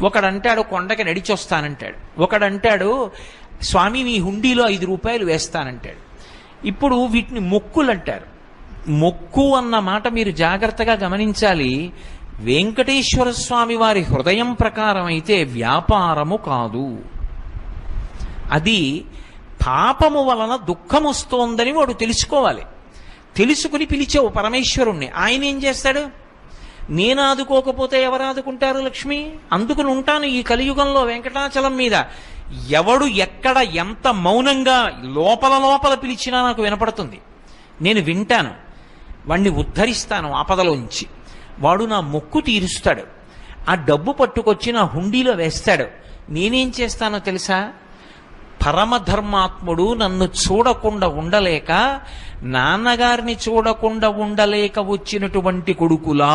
ఒకడంటాడు కొండకి నడిచొస్తానంటాడు, ఒకడంటాడు స్వామి నీ హుండీలో 5 రూపాయలు వేస్తానంటాడు. ఇప్పుడు వీటిని మొక్కులు అంటారు. మొక్కు అన్న మాట మీరు జాగ్రత్తగా గమనించాలి. వెంకటేశ్వర స్వామి వారి హృదయం ప్రకారం అయితే వ్యాపారము కాదు. అది పాపము వలన దుఃఖం వస్తోందని వాడు తెలుసుకోవాలి. తెలుసుకుని పిలిచావు పరమేశ్వరుణ్ణి, ఆయన ఏం చేస్తాడు? నేను ఆదుకోకపోతే ఎవరు ఆదుకుంటారు లక్ష్మి? అందుకుని ఉంటాను ఈ కలియుగంలో వెంకటాచలం మీద. ఎవడు ఎక్కడ ఎంత మౌనంగా లోపల లోపల పిలిచినా నాకు వినపడుతుంది. నేను వింటాను, వాణ్ణి ఉద్ధరిస్తాను ఆపదలోంచి. వాడు నా మొక్కు తీరుస్తాడు, ఆ డబ్బు పట్టుకొచ్చి నా హుండీలో వేస్తాడు. నేనేం చేస్తానో తెలుసా? పరమధర్మాత్ముడు నన్ను చూడకుండా ఉండలేక, నాన్నగారిని చూడకుండా ఉండలేక వచ్చినటువంటి కొడుకులా